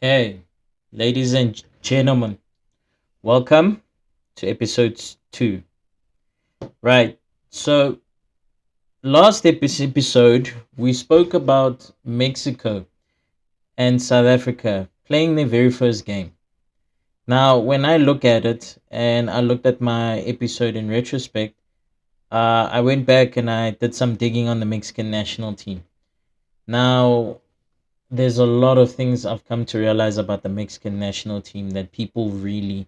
Okay, ladies and gentlemen, welcome to episode 2. Right, so last episode we spoke about Mexico and South Africa playing their very first game. Now, when I look at it and I looked at my episode in retrospect, I went back and I did some digging on the Mexican national team. Now, there's a lot of things I've come to realize about the Mexican national team that people really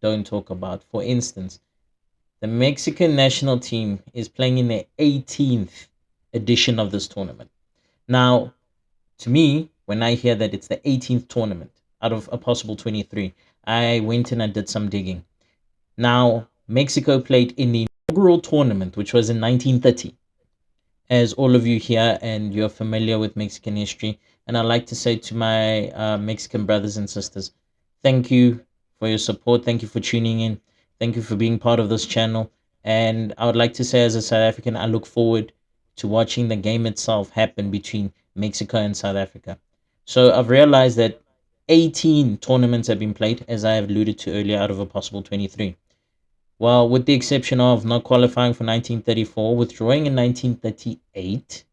don't talk about. For instance, the Mexican national team is playing in their 18th edition of this tournament. Now, to me, when I hear that it's the 18th tournament out of a possible 23, I went and I did some digging. Now, Mexico played in the inaugural tournament, which was in 1930. As all of you here and you're familiar with Mexican history, and I'd like to say to my Mexican brothers and sisters, thank you for your support. Thank you for tuning in. Thank you for being part of this channel. And I would like to say, as a South African, I look forward to watching the game itself happen between Mexico and South Africa. So I've realized that 18 tournaments have been played, as I have alluded to earlier, out of a possible 23. Well, with the exception of not qualifying for 1934, withdrawing in 1938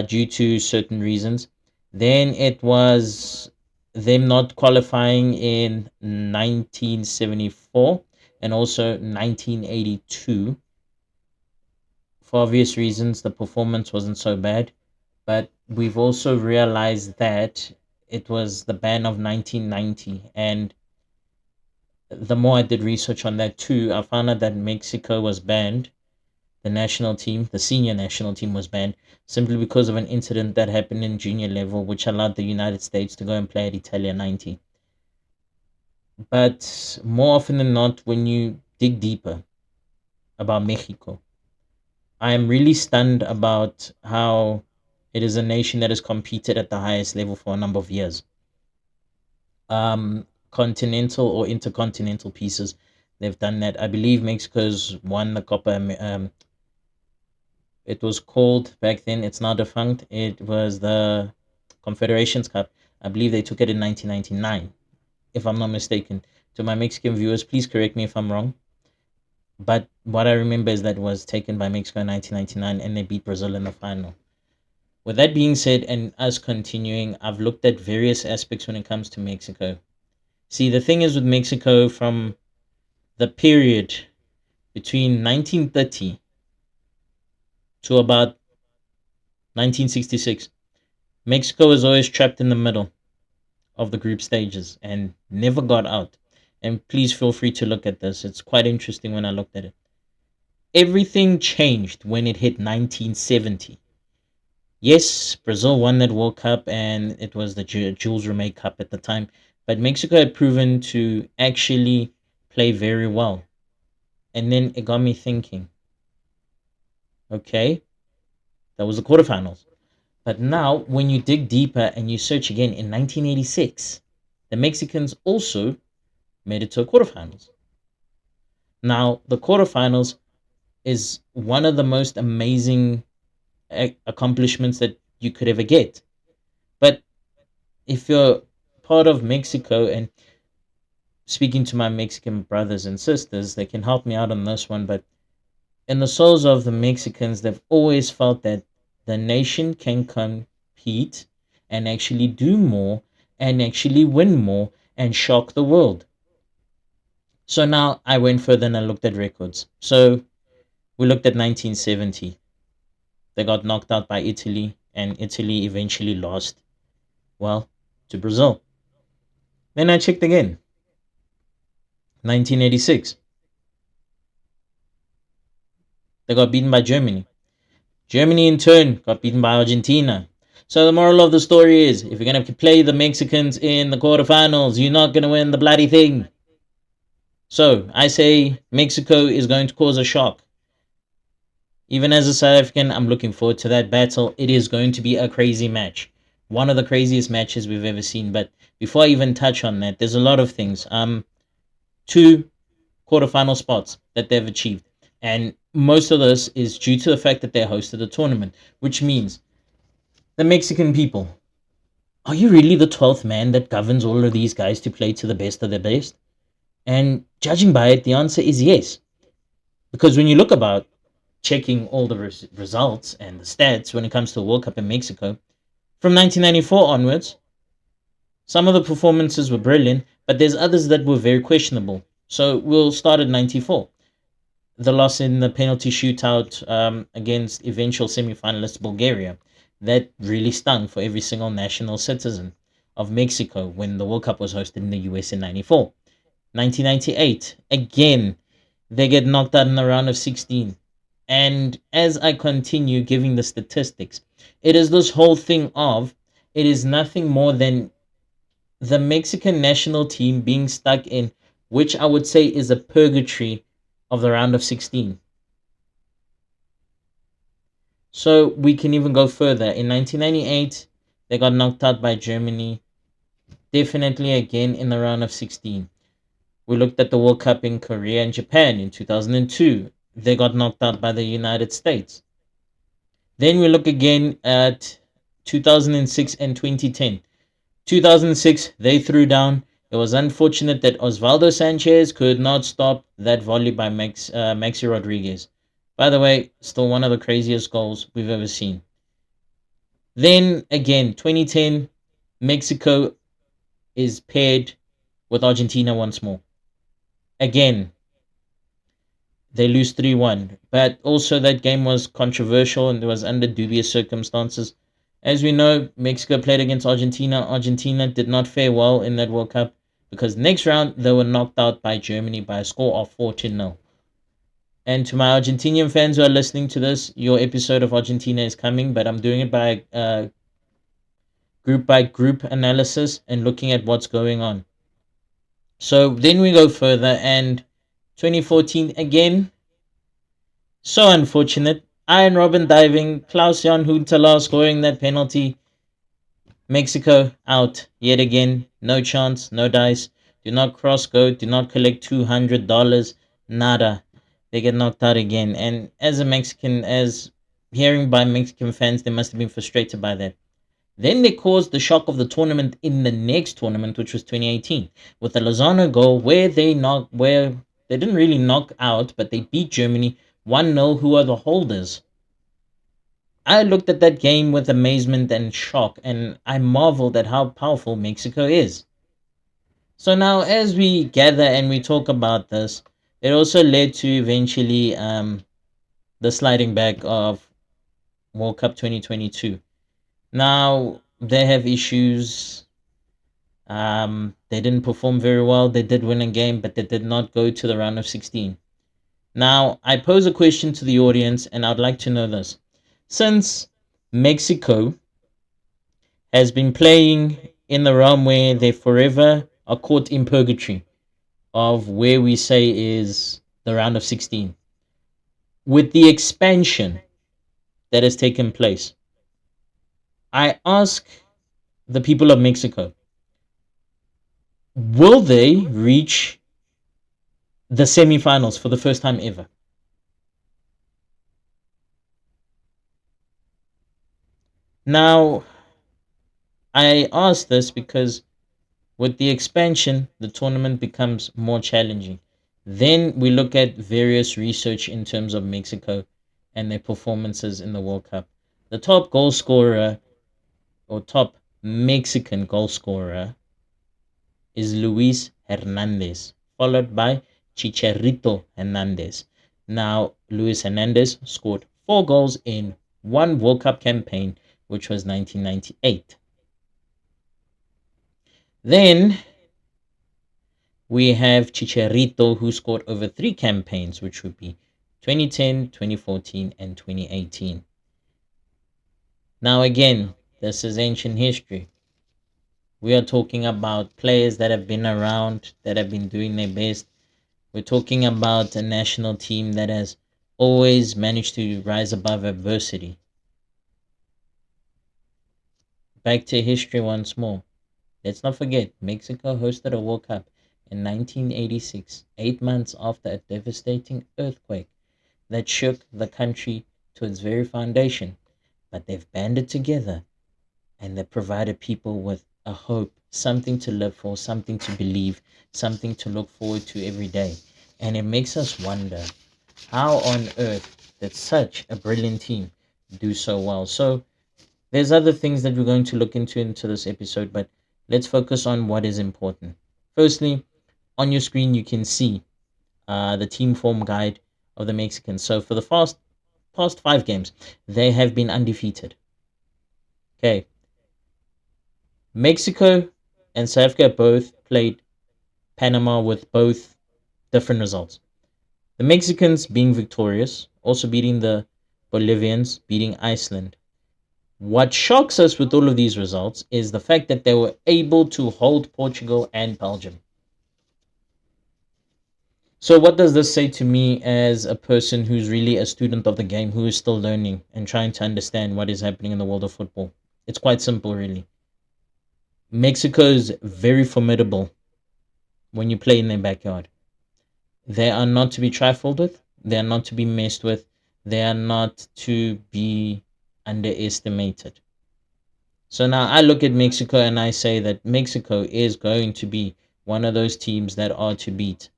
due to certain reasons. Then it was them not qualifying in 1974 and also 1982. For obvious reasons, the performance wasn't so bad. But we've also realized that it was the ban of 1990. And the more I did research on that too, I found out that Mexico was banned. The national team, the senior national team, was banned simply because of an incident that happened in junior level, which allowed the United States to go and play at Italia 90. But more often than not, when you dig deeper about Mexico, I am really stunned about how it is a nation that has competed at the highest level for a number of years. Continental or intercontinental pieces, they've done that. I believe Mexico's won the Copa. It was called back then. It's now defunct. It was the Confederations Cup. I believe they took it in 1999, if I'm not mistaken. To my Mexican viewers, please correct me if I'm wrong. But what I remember is that it was taken by Mexico in 1999 and they beat Brazil in the final. With that being said, and us continuing, I've looked at various aspects when it comes to Mexico. See, the thing is with Mexico, from the period between 1930 to about 1966, Mexico was always trapped in the middle of the group stages and never got out. And please feel free to look at this. It's quite interesting when I looked at it. Everything changed when it hit 1970. Yes, Brazil won that World Cup and it was the Jules Rimet Cup at the time. But Mexico had proven to actually play very well. And then it got me thinking, okay, that was the quarterfinals. But now, when you dig deeper and you search again in 1986, the Mexicans also made it to the quarterfinals. Now, the quarterfinals is one of the most amazing accomplishments that you could ever get. But if you're part of Mexico, and speaking to my Mexican brothers and sisters, they can help me out on this one. But in the souls of the Mexicans, they've always felt that the nation can compete and actually do more and actually win more and shock the world. So now I went further and I looked at records. So we looked at 1970. They got knocked out by Italy, and Italy eventually lost, well, to Brazil. Then I checked again. 1986. They got beaten by Germany. Germany, in turn, got beaten by Argentina. So the moral of the story is, if you're going to play the Mexicans in the quarterfinals, you're not going to win the bloody thing. So I say Mexico is going to cause a shock. Even as a South African, I'm looking forward to that battle. It is going to be a crazy match. One of the craziest matches we've ever seen. But before I even touch on that, there's a lot of things. Two quarterfinal spots that they've achieved. And most of this is due to the fact that they hosted the tournament, which means the Mexican people, Are you really the 12th man that governs all of these guys to play to the best of their best? And judging by it, the answer is yes. Because when you look about checking all the results and the stats when it comes to the World Cup in Mexico, from 1994 onwards, some of the performances were brilliant, but there's others that were very questionable. So we'll start at 94. The loss in the penalty shootout against eventual semi-finalist Bulgaria. That really stung for every single national citizen of Mexico when the World Cup was hosted in the US in 94. 1998, again, they get knocked out in the round of 16. And as I continue giving the statistics, it is this whole thing of it is nothing more than the Mexican national team being stuck in, which I would say is a purgatory of the round of 16. So we can even go further. In 1998, they got knocked out by Germany, definitely again in the round of 16. We looked at the World Cup in Korea and Japan in 2002. They got knocked out by the United States. Then we look again at 2006 and 2010. 2006, they threw down. It was unfortunate that Osvaldo Sanchez could not stop that volley by Maxi Rodriguez. By the way, still one of the craziest goals we've ever seen. Then again, 2010, Mexico is paired with Argentina once more. Again, they lose 3-1. But also, that game was controversial and it was under dubious circumstances. As we know, Mexico played against Argentina. Argentina did not fare well in that World Cup because next round they were knocked out by Germany by a score of 4-0. And to my Argentinian fans who are listening to this, your episode of Argentina is coming, but I'm doing it by group analysis and looking at what's going on. So then we go further, and 2014 again, so unfortunate. Iron Robin diving, Klaus Jan Huntelaar scoring that penalty. Mexico out yet again. No chance, no dice. Do not cross go. Do not collect $200. Nada. They get knocked out again. And as a Mexican, as hearing by Mexican fans, they must have been frustrated by that. Then they caused the shock of the tournament in the next tournament, which was 2018, with the Lozano goal where they didn't really knock out, but they beat Germany 1-0, who are the holders. I looked at that game with amazement and shock, and I marveled at how powerful Mexico is. So now, as we gather and we talk about this, it also led to eventually the sliding back of World Cup 2022. Now, they have issues. They didn't perform very well. They did win a game, but they did not go to the round of 16. Now, I pose a question to the audience, and I'd like to know this. Since Mexico has been playing in the realm where they forever are caught in purgatory of where we say is the round of 16, with the expansion that has taken place, I ask the people of Mexico, will they reach the semifinals for the first time ever? Now, I ask this because with the expansion, the tournament becomes more challenging. Then we look at various research in terms of Mexico and their performances in the World Cup. The top goal scorer or top Mexican goal scorer is Luis Hernandez, followed by Chicharito Hernandez. Now, Luis Hernandez scored 4 goals in one World Cup campaign, which was 1998. Then we have Chicharito, who scored over 3 campaigns, which would be 2010, 2014, and 2018. Now, again, this is ancient history. We are talking about players that have been around, that have been doing their best. We're talking about a national team that has always managed to rise above adversity. Back to history once more. Let's not forget, Mexico hosted a World Cup in 1986, 8 months after a devastating earthquake that shook the country to its very foundation. But they've banded together and that provided people with a hope, something to live for, something to believe, something to look forward to every day. And it makes us wonder, how on earth did such a brilliant team do so well? So there's other things that we're going to look into this episode, but let's focus on what is important. Firstly, on your screen you can see the team form guide of the Mexicans. So for the past 5 games, they have been undefeated. Okay, Mexico and South Africa both played Panama with both different results. The Mexicans being victorious, also beating the Bolivians, beating Iceland. What shocks us with all of these results is the fact that they were able to hold Portugal and Belgium. So, what does this say to me as a person who's really a student of the game, who is still learning and trying to understand what is happening in the world of football? It's quite simple, really. Mexico is very formidable when you play in their backyard. They are not to be trifled with, they are not to be messed with, they are not to be underestimated. So now I look at Mexico and I say that Mexico is going to be one of those teams that are to beat.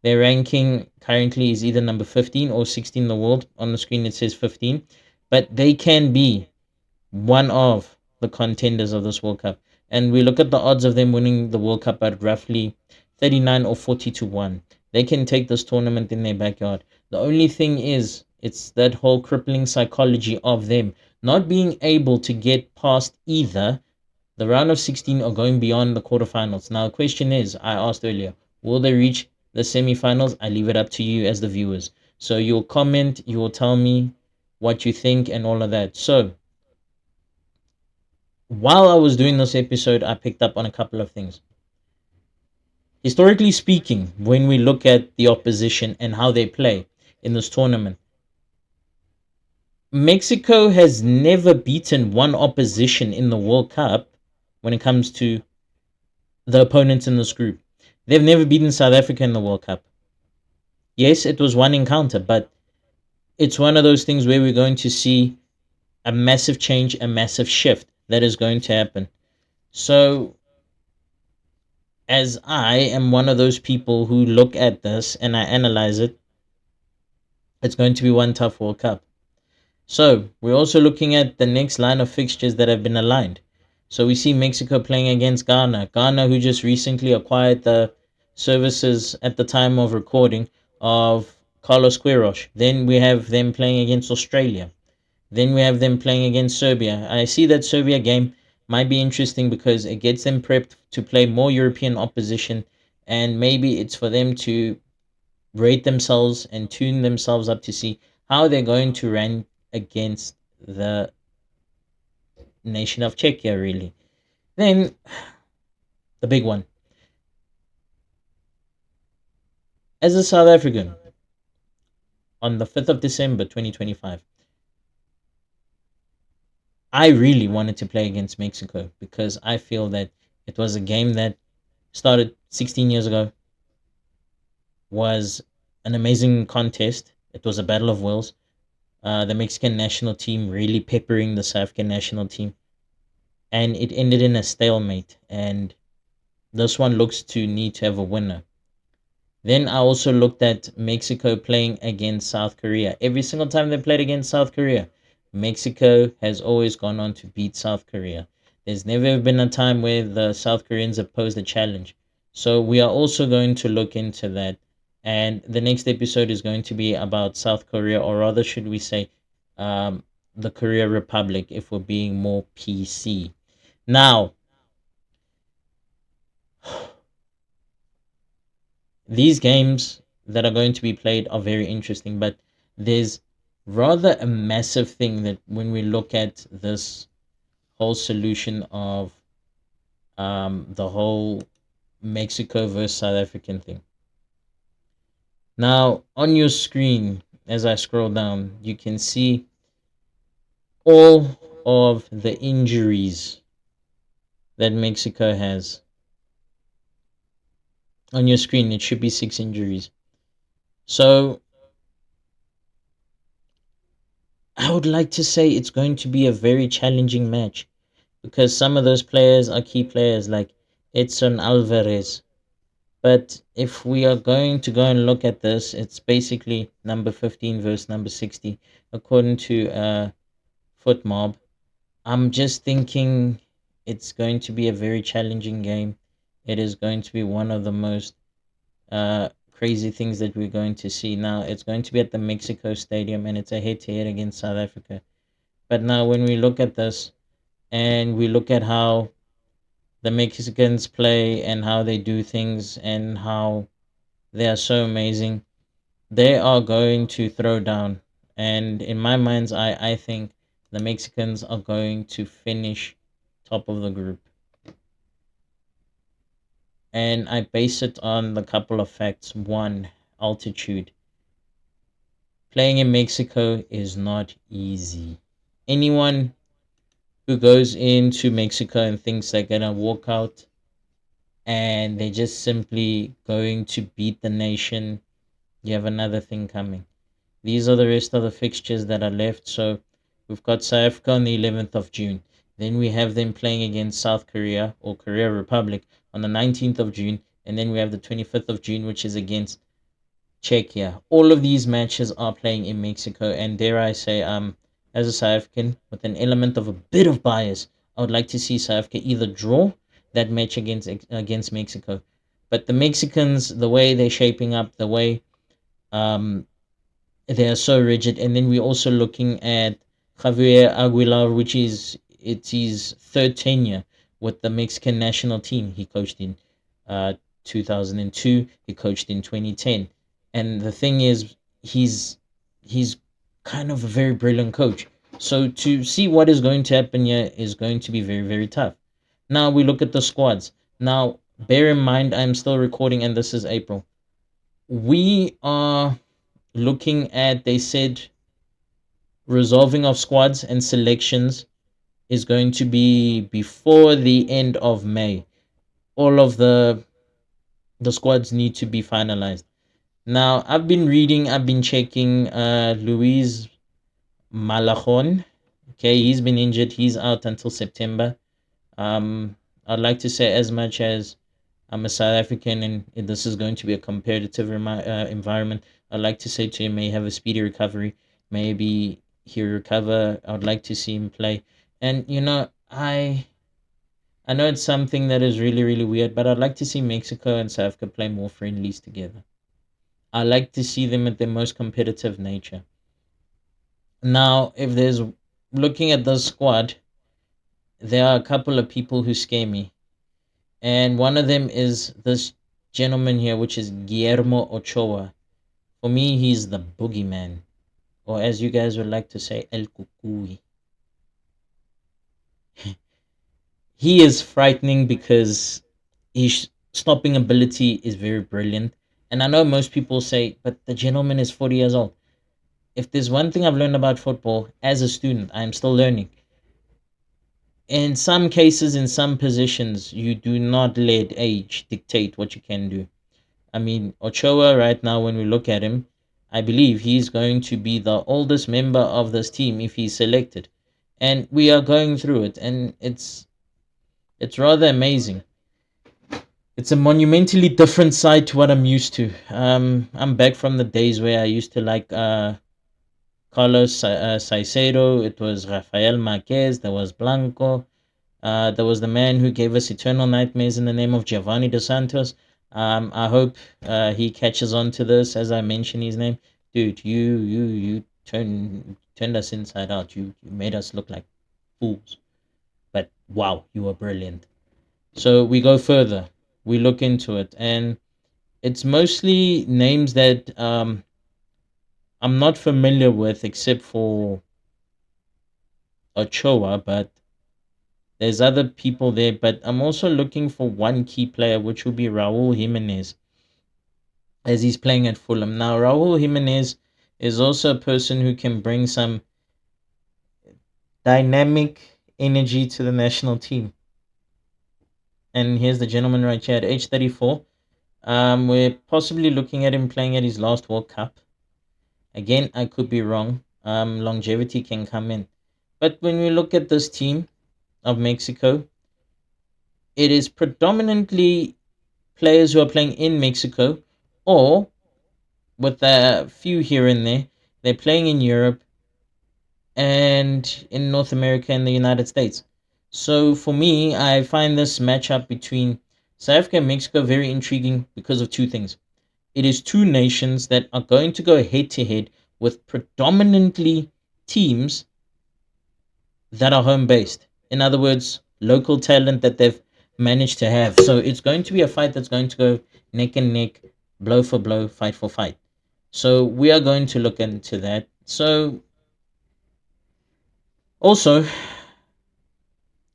Their ranking currently is either number 15 or 16 in the world. On the screen it says 15, but they can be one of the contenders of this World Cup. And we look at the odds of them winning the World Cup at roughly 39 or 40 to 1. They can take this tournament in their backyard. The only thing is, it's that whole crippling psychology of them not being able to get past either the round of 16 or going beyond the quarterfinals. Now, the question is, I asked earlier, will they reach the semifinals? I leave it up to you as the viewers. So you'll comment, you will tell me what you think and all of that. So while I was doing this episode, I picked up on a couple of things. Historically speaking, when we look at the opposition and how they play in this tournament, Mexico has never beaten one opposition in the World Cup when it comes to the opponents in this group. They've never beaten South Africa in the World Cup. Yes, it was one encounter, but it's one of those things where we're going to see a massive change, a massive shift that is going to happen. So as I am one of those people who look at this and I analyze it, it's going to be one tough World Cup. So we're also looking at the next line of fixtures that have been aligned. So we see Mexico playing against Ghana. Ghana, who just recently acquired the services at the time of recording of Carlos Queiroz. Then we have them playing against Australia. Then we have them playing against Serbia. I see that Serbia game might be interesting because it gets them prepped to play more European opposition, and maybe it's for them to rate themselves and tune themselves up to see how they're going to rank against the nation of Czechia, really. Then the big one. As a South African, on the 5th of December 2025, I really wanted to play against Mexico because I feel that it was a game that started 16 years ago, was an amazing contest. It was a battle of wills. The Mexican national team really peppering the South African national team, and it ended in a stalemate. And this one looks to need to have a winner. Then I also looked at Mexico playing against South Korea. Every single time they played against South Korea, Mexico has always gone on to beat South Korea. There's never been a time where the South Koreans have posed a challenge. So we are also going to look into that. And the next episode is going to be about South Korea, or rather, should we say, um, the Korea Republic, if we're being more PC. Now, these games that are going to be played are very interesting, but there's rather a massive thing that when we look at this whole solution of the whole Mexico versus South African thing. Now, on your screen, as I scroll down, you can see all of the injuries that Mexico has. On your screen, it should be 6 injuries. So I would like to say it's going to be a very challenging match because some of those players are key players like Edson Alvarez. But if we are going to go and look at this, it's basically number 15 versus number 60, according to FootMob. I'm just thinking it's going to be a very challenging game. It is going to be one of the most crazy things that we're going to see. Now, it's going to be at the Mexico Stadium and it's a head to head against South Africa. But now, when we look at this and we look at how the Mexicans play and how they do things and how they are so amazing, they are going to throw down. And in my mind's eye, I think the Mexicans are going to finish top of the group. And I base it on the couple of facts. One, altitude. Playing in Mexico is not easy. Anyone who goes into Mexico and thinks they're gonna walk out and they're just simply going to beat the nation, you have another thing coming. These are the rest of the fixtures that are left. So we've got South Africa on the 11th of June. Then we have them playing against South Korea or Korea Republic on the 19th of June. And then we have the 25th of June, which is against Czechia. All of these matches are playing in Mexico. And dare I say, as a South African, with an element of a bit of bias, I would like to see South Africa either draw that match against Mexico. But the Mexicans, the way they're shaping up, the way um, they are so rigid. And then we're also looking at Javier Aguilar, which is it's his third tenure with the Mexican national team. He coached in 2002. He coached in 2010. And the thing is, he's kind of a very brilliant coach. So to see what is going to happen here is going to be very, very tough. Now we look at the squads. Now, bear in mind, I'm still recording and this is April. We are looking at, they said, resolving of squads and selections is going to be before the end of May. All of the squads need to be finalized. Now, I've been reading, I've been checking Luis Malajon. Okay, he's been injured. He's out until September. I'd like to say, as much as I'm a South African and this is going to be a competitive environment, I'd like to say to him, may have a speedy recovery. Maybe he'll recover. I would like to see him play. And I know it's something that is really, really weird, but I'd like to see Mexico and South Africa play more friendlies together. I like to see them at their most competitive nature. Now, if there's looking at the squad, there are a couple of people who scare me. And one of them is this gentleman here, which is Guillermo Ochoa. For me, he's the boogeyman, or as you guys would like to say, El Cucuy. He is frightening because his stopping ability is very brilliant. And I know most people say, but the gentleman is 40 years old. If there's one thing I've learned about football as a student, I'm still learning. In some cases, in some positions, you do not let age dictate what you can do. I mean, Ochoa, right now, when we look at him, I believe he's going to be the oldest member of this team if he's selected. And we are going through it, and it's rather amazing. It's a monumentally different side to what I'm used to. I'm back from the days where I used to like Carlos Saicedo. It was Rafael Marquez. There was Blanco. There was the man who gave us eternal nightmares in the name of Giovanni Dos Santos. I hope he catches on to this as I mention his name. Dude, you turned us inside out. You made us look like fools. But wow, you were brilliant. So we go further. We look into it, and it's mostly names that I'm not familiar with, except for Ochoa. But there's other people there. But I'm also looking for one key player, which will be Raul Jimenez, as he's playing at Fulham. Now, Raul Jimenez is also a person who can bring some dynamic energy to the national team. And here's the gentleman right here at age 34. We're possibly looking at him playing at his last World Cup. Again, I could be wrong. Longevity can come in. But when we look at this team, of Mexico, it is predominantly players who are playing in Mexico, or with a few here and there, they're playing in Europe and in North America and the United States. So for me, I find this matchup between South Africa and Mexico very intriguing because of two things. It is two nations that are going to go head to head with predominantly teams that are home based. In other words, local talent that they've managed to have. So it's going to be a fight that's going to go neck and neck, blow for blow, fight for fight. So we are going to look into that. So also,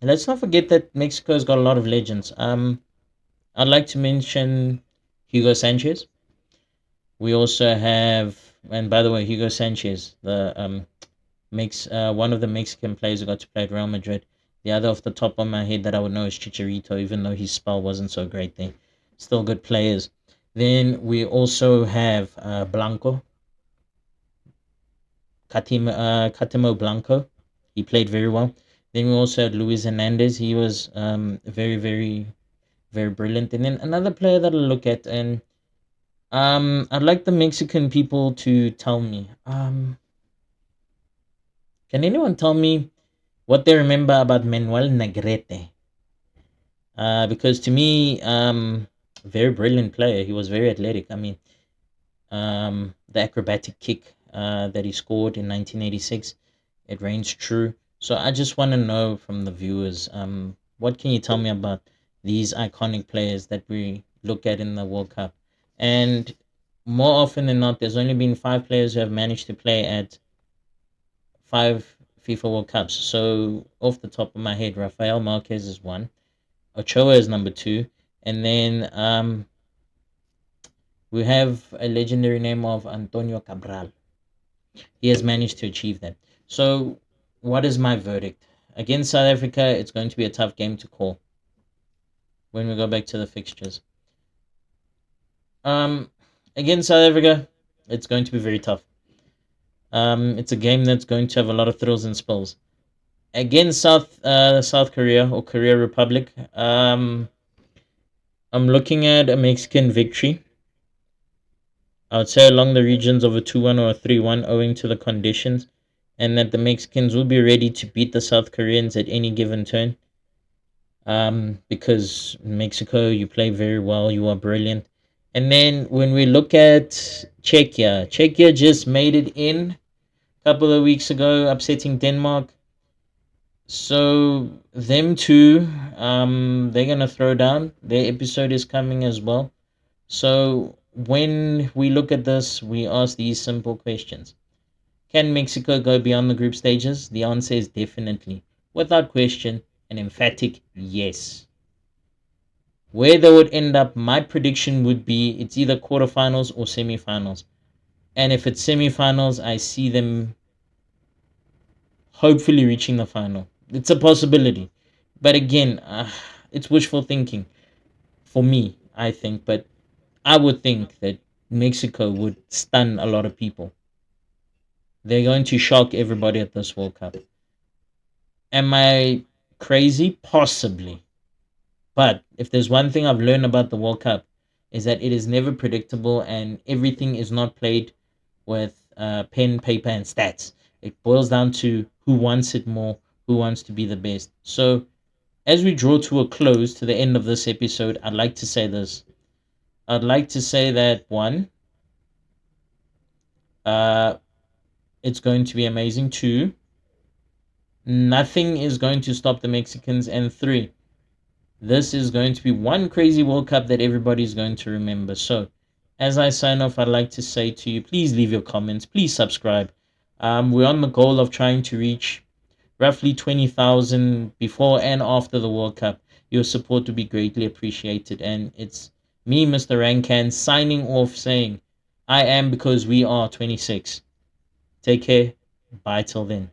let's not forget that Mexico's got a lot of legends. I'd like to mention Hugo Sanchez. We also have, and by the way, Hugo Sanchez, the makes one of the Mexican players who got to play at Real Madrid. The other off the top of my head that I would know is Chicharito, even though his spell wasn't so great there. Still good players. Then we also have Blanco, Catimo Blanco. He played very well. Then we also had Luis Hernandez. He was very, very, very brilliant. And then another player that I'll look at, and I'd like the Mexican people to tell me. Can anyone tell me what they remember about Manuel Negrete? Because to me, very brilliant player. He was very athletic. I mean, the acrobatic kick that he scored in 1986, it reigns true. So I just want to know from the viewers, what can you tell me about these iconic players that we look at in the World Cup? And more often than not, there's only been five players who have managed to play at five FIFA World Cups. So off the top of my head, Rafael Marquez is one. Ochoa is number two, and then we have a legendary name of Antonio Cabral. He has managed to achieve that. So, what is my verdict? Against South Africa, it's going to be a tough game to call when we go back to the fixtures. Um, Against South Africa, it's going to be very tough. It's a game that's going to have a lot of thrills and spills. Against South Korea or Korea Republic, I'm looking at a Mexican victory. I would say along the regions of a 2-1 or a 3-1 owing to the conditions, and that the Mexicans will be ready to beat the South Koreans at any given turn. Because Mexico, you play very well, you are brilliant. And then when we look at Czechia just made it in a couple of weeks ago, upsetting Denmark. So them two, they're gonna throw down. Their episode is coming as well. So when we look at this, we ask these simple questions. Can Mexico go beyond the group stages? The answer is definitely, without question, an emphatic yes. Where they would end up, my prediction would be it's either quarterfinals or semifinals. And if it's semifinals, I see them hopefully reaching the final. It's a possibility. But again, it's wishful thinking for me, I think. But I would think that Mexico would stun a lot of people. They're going to shock everybody at this World Cup. Am I crazy? Possibly. But if there's one thing I've learned about the World Cup is that it is never predictable and everything is not played with pen, paper, and stats. It boils down to who wants it more, who wants to be the best. So as we draw to a close to the end of this episode, I'd like to say this. I'd like to say that one, uh, it's going to be amazing. Two, nothing is going to stop the Mexicans. And three, this is going to be one crazy World Cup that everybody's going to remember. So, as I sign off, I'd like to say to you, please leave your comments, please subscribe. We're on the goal of trying to reach roughly 20,000 before and after the World Cup. Your support would be greatly appreciated. And it's me, Mr. Rankan, signing off saying, I am because we are 26. Take care. Bye till then.